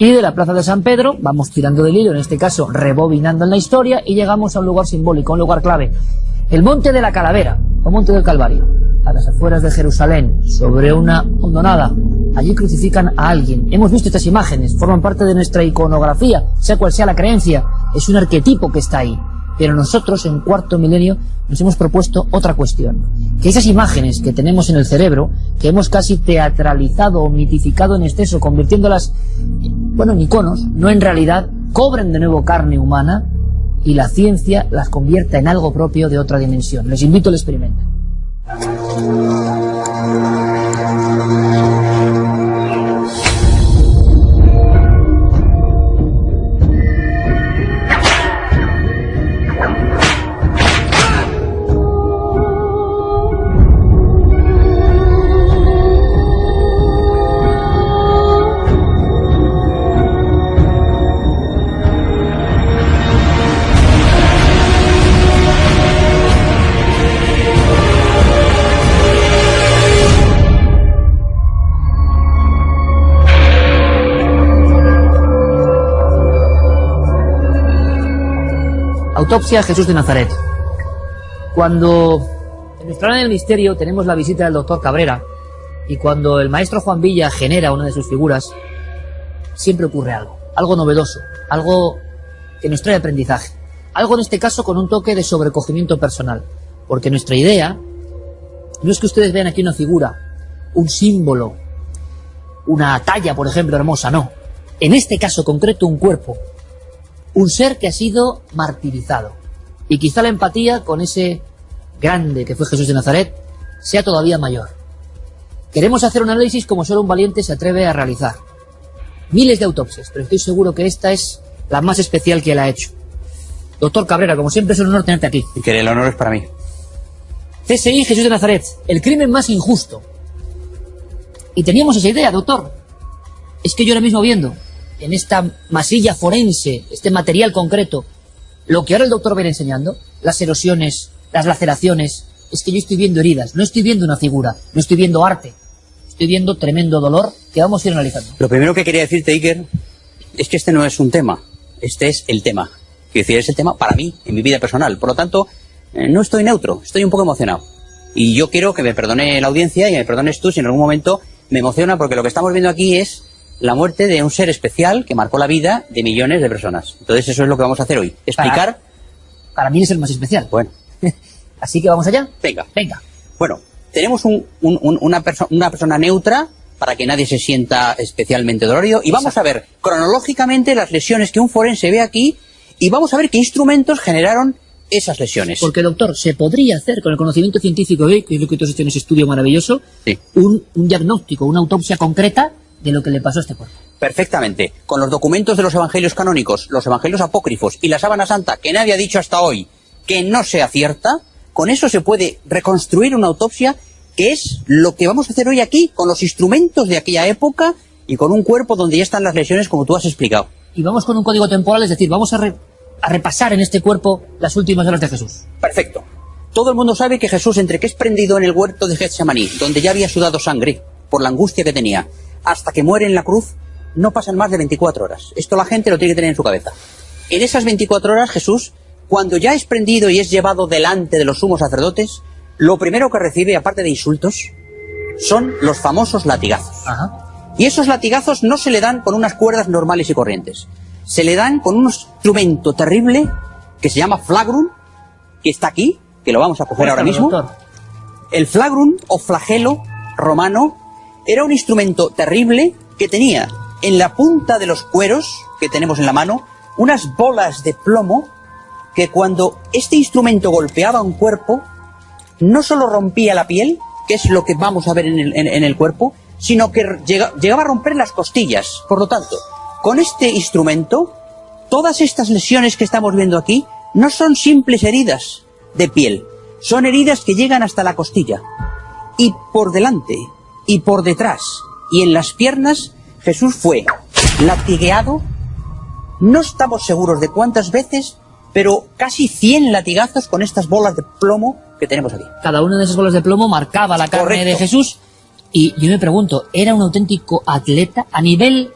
Y de la Plaza de San Pedro vamos tirando del hilo, en este caso rebobinando en la historia, y llegamos a un lugar simbólico, un lugar clave. El Monte de la Calavera, o Monte del Calvario, a las afueras de Jerusalén, sobre una hondonada. Allí crucifican a alguien. Hemos visto estas imágenes, forman parte de nuestra iconografía, sea cual sea la creencia, es un arquetipo que está ahí. Pero nosotros, en cuarto milenio, nos hemos propuesto otra cuestión. Que esas imágenes que tenemos en el cerebro, que hemos casi teatralizado o mitificado en exceso, convirtiéndolas, bueno, en iconos, no en realidad, cobren de nuevo carne humana y la ciencia las convierta en algo propio de otra dimensión. Les invito al experimento. Autopsia a Jesús de Nazaret. Cuando en nuestra hora del misterio tenemos la visita del doctor Cabrera, y cuando el maestro Juan Villa genera una de sus figuras, siempre ocurre algo novedoso, algo que nos trae aprendizaje, algo en este caso con un toque de sobrecogimiento personal, porque nuestra idea no es que ustedes vean aquí una figura, un símbolo, una talla, por ejemplo, hermosa, no. En este caso concreto, un cuerpo, un ser que ha sido martirizado. Y quizá la empatía con ese grande que fue Jesús de Nazaret sea todavía mayor. Queremos hacer un análisis como solo un valiente se atreve a realizar. Miles de autopsias, pero estoy seguro que esta es la más especial que él ha hecho. Doctor Cabrera, como siempre es un honor tenerte aquí. Y que el honor es para mí. CSI Jesús de Nazaret, el crimen más injusto. Y teníamos esa idea, doctor. Es que yo ahora mismo viendo en esta masilla forense, este material concreto, lo que ahora el doctor va a ir enseñando, las erosiones, las laceraciones, es que yo estoy viendo heridas, no estoy viendo una figura, no estoy viendo arte, estoy viendo tremendo dolor que vamos a ir analizando. Lo primero que quería decirte, Iker, es que este no es un tema, este es el tema. Quiero decir, es el tema para mí, en mi vida personal. Por lo tanto, no estoy neutro, estoy un poco emocionado. Y yo quiero que me perdone la audiencia y me perdones tú si en algún momento me emociona, porque lo que estamos viendo aquí es la muerte de un ser especial que marcó la vida de millones de personas. Entonces eso es lo que vamos a hacer hoy. Explicar... Para mí es el más especial. Bueno. Así que vamos allá. Venga. Venga. Bueno, tenemos una persona neutra para que nadie se sienta especialmente dolorido. Y vamos a ver cronológicamente las lesiones que un forense ve aquí y vamos a ver qué instrumentos generaron esas lesiones. Porque, doctor, se podría hacer con el conocimiento científico de hoy, que es lo que tú has hecho en ese estudio maravilloso, sí, un diagnóstico, una autopsia concreta de lo que le pasó a este cuerpo. Perfectamente. Con los documentos de los evangelios canónicos, los evangelios apócrifos y la sábana santa, que nadie ha dicho hasta hoy que no sea cierta, con eso se puede reconstruir una autopsia, que es lo que vamos a hacer hoy aquí, con los instrumentos de aquella época y con un cuerpo donde ya están las lesiones, como tú has explicado. Y vamos con un código temporal, es decir, vamos a repasar en este cuerpo las últimas horas de Jesús. Perfecto. Todo el mundo sabe que Jesús, entre que es prendido en el huerto de Getsemaní, donde ya había sudado sangre por la angustia que tenía, hasta que muere en la cruz, no pasan más de 24 horas. Esto la gente lo tiene que tener en su cabeza. En esas 24 horas, Jesús, cuando ya es prendido y es llevado delante de los sumos sacerdotes, lo primero que recibe, aparte de insultos, son los famosos latigazos. Ajá. Y esos latigazos no se le dan con unas cuerdas normales y corrientes. Se le dan con un instrumento terrible que se llama flagrum, que está aquí, que lo vamos a coger ahora mismo. Doctor. El flagrum o flagelo romano era un instrumento terrible que tenía en la punta de los cueros que tenemos en la mano unas bolas de plomo que cuando este instrumento golpeaba un cuerpo no solo rompía la piel, que es lo que vamos a ver en el cuerpo, sino que llegaba a romper las costillas. Por lo tanto, con este instrumento, todas estas lesiones que estamos viendo aquí no son simples heridas de piel, son heridas que llegan hasta la costilla. Y por delante, y por detrás, y en las piernas, Jesús fue latigueado, no estamos seguros de cuántas veces, pero casi 100 latigazos con estas bolas de plomo que tenemos aquí. Cada una de esas bolas de plomo marcaba la carne Correcto. de Jesús. Y yo me pregunto, ¿era un auténtico atleta a nivel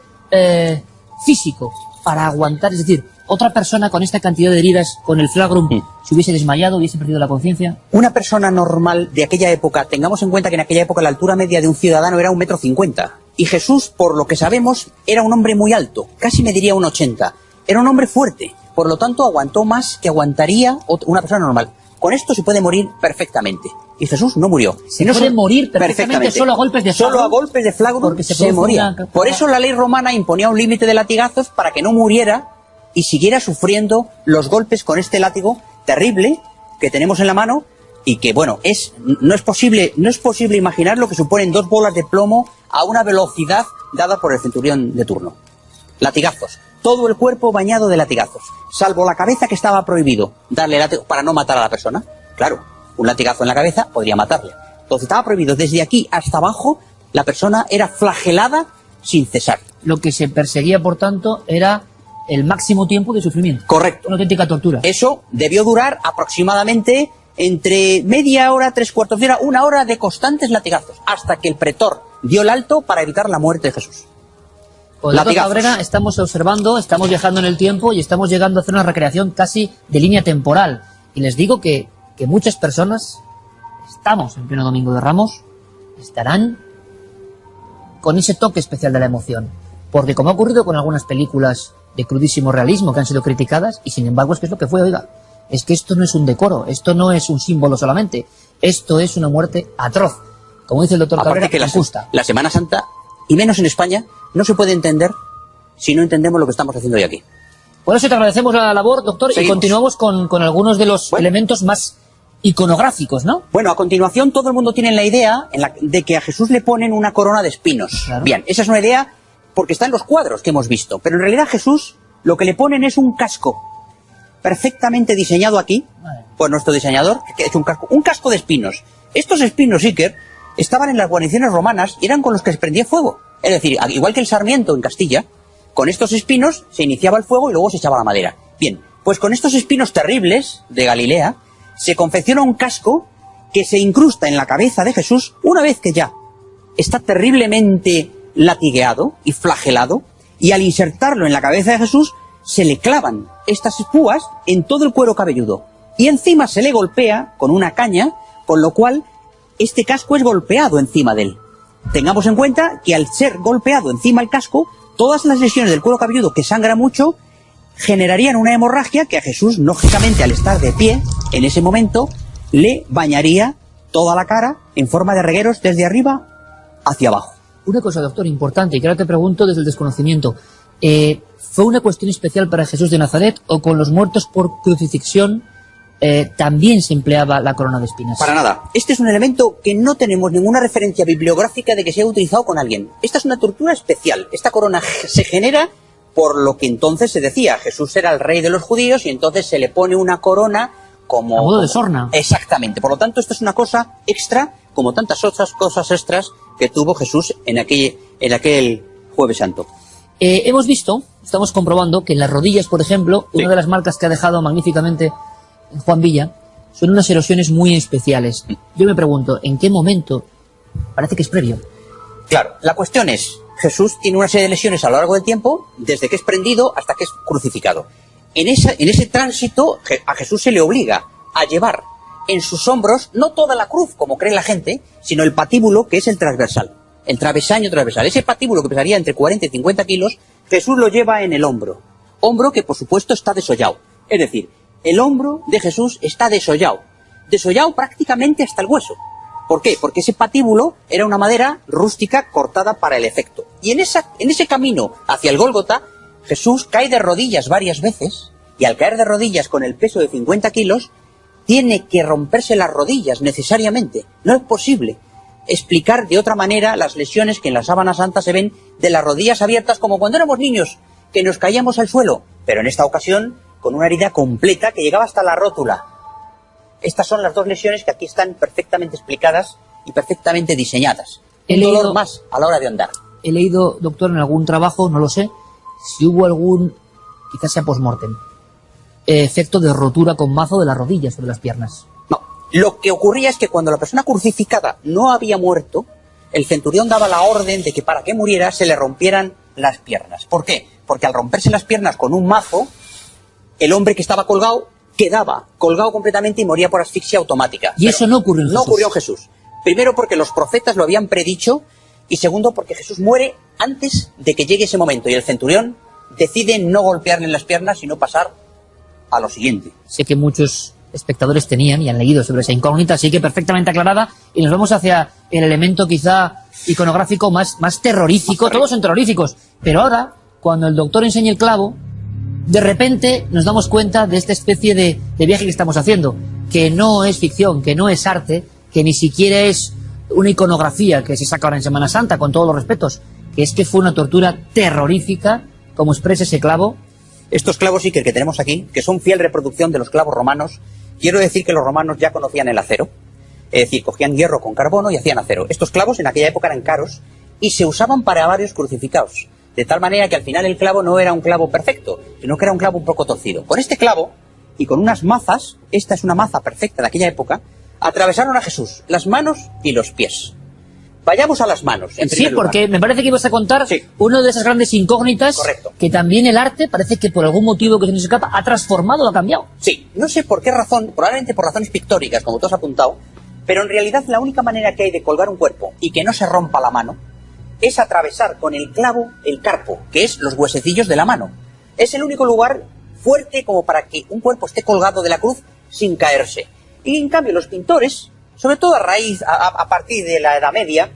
físico para aguantar? Es decir, otra persona con esta cantidad de heridas, con el flagrum, se hubiese desmayado, hubiese perdido la conciencia. Una persona normal de aquella época, tengamos en cuenta que en aquella época la altura media de un ciudadano era 1,50 m. Y Jesús, por lo que sabemos, era un hombre muy alto, casi mediría 1,80 m. Era un hombre fuerte, por lo tanto aguantó más que aguantaría una persona normal. Con esto se puede morir perfectamente. Y Jesús no murió. Se puede morir perfectamente solo a golpes de flagrum. Solo a golpes de flagrum porque se moría. Por eso la ley romana imponía un límite de latigazos para que no muriera y siguiera sufriendo los golpes con este látigo terrible que tenemos en la mano y que, bueno, no es posible imaginar lo que suponen 2 bolas de plomo a una velocidad dada por el centurión de turno. Latigazos. Todo el cuerpo bañado de latigazos, salvo la cabeza, que estaba prohibido darle látigo para no matar a la persona. Claro, un latigazo en la cabeza podría matarle. Entonces estaba prohibido. Desde aquí hasta abajo, la persona era flagelada sin cesar. Lo que se perseguía, por tanto, era el máximo tiempo de sufrimiento. Correcto. Una auténtica tortura. Eso debió durar aproximadamente entre media hora, 3/4 de hora, 1 hora de constantes latigazos, hasta que el pretor dio el alto para evitar la muerte de Jesús. Pues, doctor Cabrera, estamos observando, estamos viajando en el tiempo y estamos llegando a hacer una recreación casi de línea temporal. Y les digo que muchas personas, estamos en pleno Domingo de Ramos, estarán con ese toque especial de la emoción. Porque como ha ocurrido con algunas películas de crudísimo realismo que han sido criticadas, y sin embargo es que es lo que fue, oiga, es que esto no es un decoro, esto no es un símbolo solamente, esto es una muerte atroz. Como dice el doctor Cabrera, que la Semana Santa, y menos en España, no se puede entender si no entendemos lo que estamos haciendo hoy aquí. Por eso te agradecemos la labor, doctor, Seguimos. Y continuamos con algunos de los elementos más iconográficos, ¿no? Bueno, a continuación todo el mundo tiene la idea de que a Jesús le ponen una corona de espinos. Claro. Bien, esa es una idea porque está en los cuadros que hemos visto, pero en realidad a Jesús lo que le ponen es un casco perfectamente diseñado aquí por nuestro diseñador, que ha hecho un casco de espinos. Estos espinos, Iker, estaban en las guarniciones romanas y eran con los que se prendía fuego. Es decir, igual que el sarmiento en Castilla, con estos espinos se iniciaba el fuego y luego se echaba la madera. Bien, pues con estos espinos terribles de Galilea se confecciona un casco que se incrusta en la cabeza de Jesús una vez que ya está terriblemente latigueado y flagelado, y al insertarlo en la cabeza de Jesús se le clavan estas púas en todo el cuero cabelludo y encima se le golpea con una caña, con lo cual este casco es golpeado encima de él. Tengamos en cuenta que al ser golpeado encima el casco, todas las lesiones del cuero cabelludo que sangra mucho generarían una hemorragia que a Jesús, lógicamente, al estar de pie, en ese momento, le bañaría toda la cara en forma de regueros desde arriba hacia abajo. Una cosa, doctor, importante, y que ahora te pregunto desde el desconocimiento. ¿Fue una cuestión especial para Jesús de Nazaret o con los muertos por crucifixión también se empleaba la corona de espinas? Para nada. Este es un elemento que no tenemos ninguna referencia bibliográfica de que se haya utilizado con alguien. Esta es una tortura especial. Esta corona se genera por lo que entonces se decía. Jesús era el rey de los judíos y entonces se le pone una corona como... a modo de sorna. Exactamente. Por lo tanto, esto es una cosa extra, como tantas otras cosas extras que tuvo Jesús en aquel Jueves Santo. Hemos visto, estamos comprobando que en las rodillas, por ejemplo, una de las marcas que ha dejado magníficamente Juan Villa son unas erosiones muy especiales. Yo me pregunto, ¿en qué momento? Parece que es previo. Claro, la cuestión es, Jesús tiene una serie de lesiones a lo largo del tiempo, desde que es prendido hasta que es crucificado. En ese tránsito a Jesús se le obliga a llevar en sus hombros no toda la cruz, como cree la gente, sino el patíbulo, que es el transversal, el travesaño transversal. Ese patíbulo, que pesaría entre 40 y 50 kilos, Jesús lo lleva en el hombro. Hombro que, por supuesto, está desollado. Es decir, el hombro de Jesús está desollado. Desollado prácticamente hasta el hueso. ¿Por qué? Porque ese patíbulo era una madera rústica cortada para el efecto. Y en ese camino hacia el Gólgota, Jesús cae de rodillas varias veces, y al caer de rodillas con el peso de 50 kilos, tiene que romperse las rodillas necesariamente. No es posible explicar de otra manera las lesiones que en la sábana santa se ven de las rodillas abiertas como cuando éramos niños, que nos caíamos al suelo, pero en esta ocasión con una herida completa que llegaba hasta la rótula. Estas son las dos lesiones que aquí están perfectamente explicadas y perfectamente diseñadas. Un dolor más a la hora de andar. He leído, doctor, en algún trabajo, no lo sé, si hubo algún, quizás sea post-mortem, efecto de rotura con mazo de las rodillas o de las piernas. No, lo que ocurría es que cuando la persona crucificada no había muerto, el centurión daba la orden de que para que muriera se le rompieran las piernas. ¿Por qué? Porque al romperse las piernas con un mazo, el hombre que estaba colgado quedaba colgado completamente y moría por asfixia automática. Y eso no ocurrió en Jesús. No ocurrió en Jesús. Primero porque los profetas lo habían predicho y segundo porque Jesús muere antes de que llegue ese momento y el centurión decide no golpearle en las piernas sino pasar a lo siguiente. Sé que muchos espectadores tenían y han leído sobre esa incógnita, así que perfectamente aclarada, y nos vamos hacia el elemento quizá iconográfico más terrorífico. Todos son terroríficos, pero ahora, cuando el doctor enseña el clavo, de repente nos damos cuenta de esta especie de viaje que estamos haciendo, que no es ficción, que no es arte, que ni siquiera es una iconografía que se saca ahora en Semana Santa, con todos los respetos, que es que fue una tortura terrorífica, como expresa ese clavo. Estos clavos Iker que tenemos aquí, que son fiel reproducción de los clavos romanos, quiero decir que los romanos ya conocían el acero, es decir, cogían hierro con carbono y hacían acero. Estos clavos en aquella época eran caros y se usaban para varios crucificados, de tal manera que al final el clavo no era un clavo perfecto, sino que era un clavo un poco torcido. Con este clavo y con unas mazas, esta es una maza perfecta de aquella época, atravesaron a Jesús las manos y los pies. Vayamos a las manos, en primer lugar. Porque me parece que ibas a contar una de esas grandes incógnitas. Correcto. Que también el arte parece que por algún motivo que se nos escapa ha transformado, ha cambiado. Sí, no sé por qué razón, probablemente por razones pictóricas, como tú has apuntado, pero en realidad la única manera que hay de colgar un cuerpo y que no se rompa la mano es atravesar con el clavo el carpo, que es los huesecillos de la mano. Es el único lugar fuerte como para que un cuerpo esté colgado de la cruz sin caerse. Y en cambio los pintores, sobre todo a partir de la Edad Media,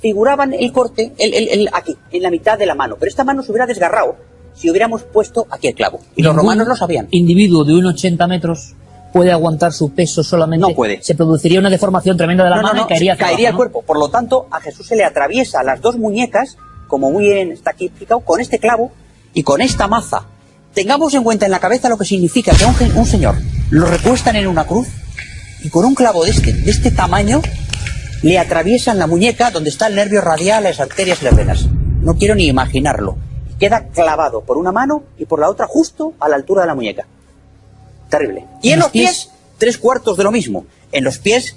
figuraban el corte aquí, en la mitad de la mano. Pero esta mano se hubiera desgarrado si hubiéramos puesto aquí el clavo. Y los romanos lo sabían. Individuo de 1,80 metros puede aguantar su peso solamente. No puede. Se produciría una deformación tremenda de la mano y caería hacia caería abajo, el cuerpo. Por lo tanto, a Jesús se le atraviesa las dos muñecas, como muy bien está aquí explicado, con este clavo y con esta maza. Tengamos en cuenta en la cabeza lo que significa que un señor lo recuestan en una cruz y con un clavo de este tamaño le atraviesan la muñeca donde está el nervio radial, las arterias y las venas. No quiero ni imaginarlo. Queda clavado por una mano y por la otra justo a la altura de la muñeca. Terrible. Y en los pies, 3/4 de lo mismo. En los pies,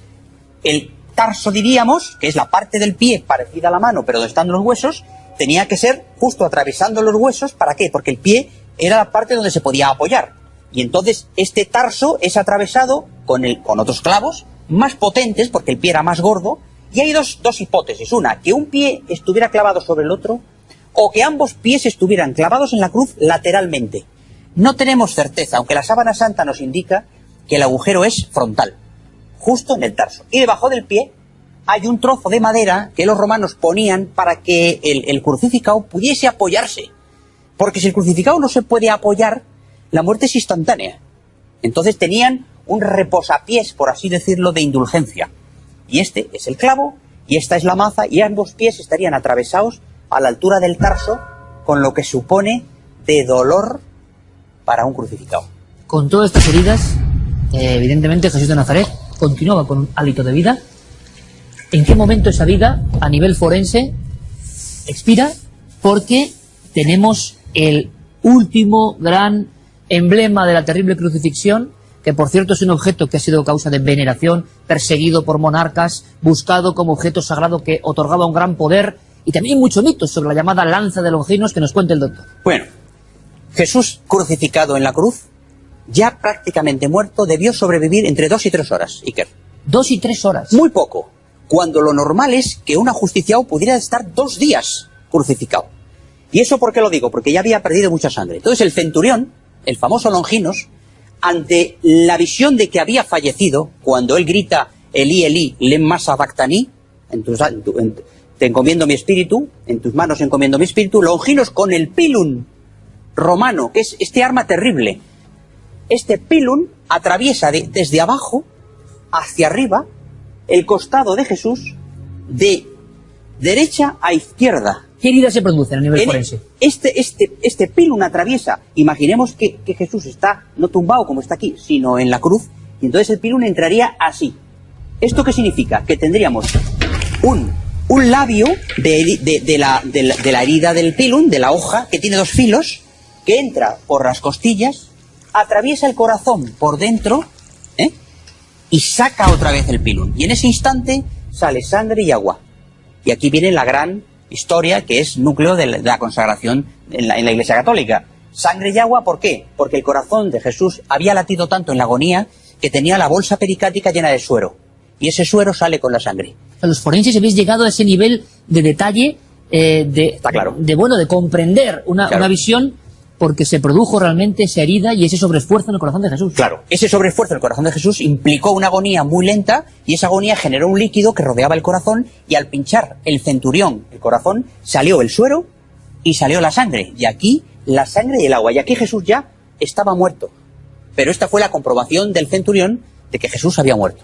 el tarso, diríamos, que es la parte del pie parecida a la mano, pero donde están los huesos, tenía que ser justo atravesando los huesos. ¿Para qué? Porque el pie era la parte donde se podía apoyar. Y entonces este tarso es atravesado con otros clavos más potentes, porque el pie era más gordo, y hay dos hipótesis. Una, que un pie estuviera clavado sobre el otro, o que ambos pies estuvieran clavados en la cruz lateralmente. No tenemos certeza, aunque la sábana santa nos indica que el agujero es frontal, justo en el tarso. Y debajo del pie hay un trozo de madera que los romanos ponían para que el crucificado pudiese apoyarse. Porque si el crucificado no se puede apoyar, la muerte es instantánea. Entonces tenían un reposapiés, por así decirlo, de indulgencia. Y este es el clavo, y esta es la maza, y ambos pies estarían atravesados a la altura del tarso, con lo que supone de dolor para un crucificado. Con todas estas heridas, evidentemente Jesús de Nazaret continuaba con un hálito de vida. ¿En qué momento esa vida, a nivel forense, expira? Porque tenemos el último gran emblema de la terrible crucifixión, que por cierto es un objeto que ha sido causa de veneración, perseguido por monarcas, buscado como objeto sagrado que otorgaba un gran poder, y también hay muchos mitos sobre la llamada lanza de Longinos que nos cuenta el doctor. Bueno, Jesús crucificado en la cruz, ya prácticamente muerto, debió sobrevivir entre 2 y 3 horas, Iker. 2 y 3 horas. Muy poco, cuando lo normal es que un ajusticiado pudiera estar 2 días crucificado. ¿Y eso por qué lo digo? Porque ya había perdido mucha sangre. Entonces el centurión, el famoso Longinos, ante la visión de que había fallecido, cuando él grita Elí, Elí, lema sabactani, te encomiendo mi espíritu, en tus manos encomiendo mi espíritu, Longinos con el pilum romano, que es este arma terrible, este pilum atraviesa desde abajo hacia arriba el costado de Jesús de derecha a izquierda. ¿Qué heridas se producen a nivel forense? Este pilum atraviesa, imaginemos que Jesús está no tumbado como está aquí, sino en la cruz, y entonces el pilum entraría así. ¿Esto qué significa? Que tendríamos un labio de la herida del pilum, de la hoja, que tiene 2 filos, que entra por las costillas, atraviesa el corazón por dentro, y saca otra vez el pilum. Y en ese instante sale sangre y agua. Y aquí viene la gran historia que es núcleo de la consagración en la Iglesia Católica. Sangre y agua, ¿por qué? Porque el corazón de Jesús había latido tanto en la agonía que tenía la bolsa pericática llena de suero. Y ese suero sale con la sangre. Los forenses habéis llegado a ese nivel de detalle, Está claro. de comprender una visión, porque se produjo realmente esa herida y ese sobreesfuerzo en el corazón de Jesús. Claro, ese sobreesfuerzo en el corazón de Jesús implicó una agonía muy lenta y esa agonía generó un líquido que rodeaba el corazón y al pinchar el centurión, el corazón, salió el suero y salió la sangre. Y aquí la sangre y el agua. Y aquí Jesús ya estaba muerto. Pero esta fue la comprobación del centurión de que Jesús había muerto.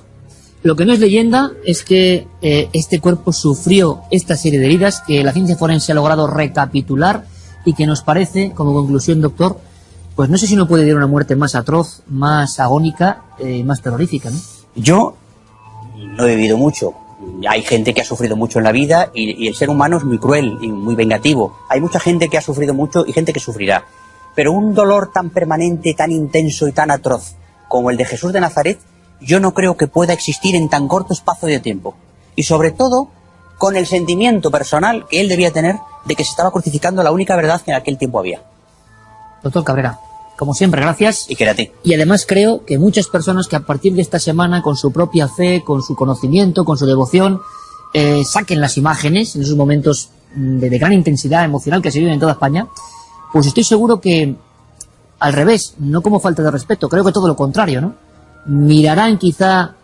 Lo que no es leyenda es que este cuerpo sufrió esta serie de heridas que la ciencia forense ha logrado recapitular y que nos parece, como conclusión, doctor, pues no sé si no puede dar una muerte más atroz, más agónica, más terrorífica, ¿no? Yo no he vivido mucho. Hay gente que ha sufrido mucho en la vida y el ser humano es muy cruel y muy vengativo. Hay mucha gente que ha sufrido mucho y gente que sufrirá. Pero un dolor tan permanente, tan intenso y tan atroz como el de Jesús de Nazaret, yo no creo que pueda existir en tan corto espacio de tiempo. Y sobre todo, con el sentimiento personal que él debía tener de que se estaba crucificando la única verdad que en aquel tiempo había. Doctor Cabrera, como siempre, gracias. Y quédate. Y además creo que muchas personas que a partir de esta semana, con su propia fe, con su conocimiento, con su devoción, saquen las imágenes en esos momentos de gran intensidad emocional que se viven en toda España, pues estoy seguro que, al revés, no como falta de respeto, creo que todo lo contrario, ¿no? Mirarán quizá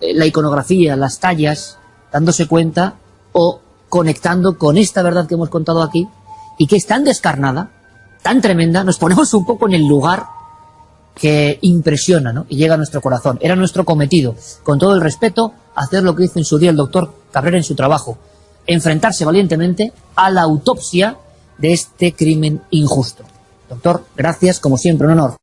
la iconografía, las tallas, dándose cuenta o conectando con esta verdad que hemos contado aquí y que es tan descarnada, tan tremenda, nos ponemos un poco en el lugar que impresiona, ¿no? Y llega a nuestro corazón. Era nuestro cometido, con todo el respeto, hacer lo que hizo en su día el doctor Cabrera en su trabajo, enfrentarse valientemente a la autopsia de este crimen injusto. Doctor, gracias, como siempre, un honor.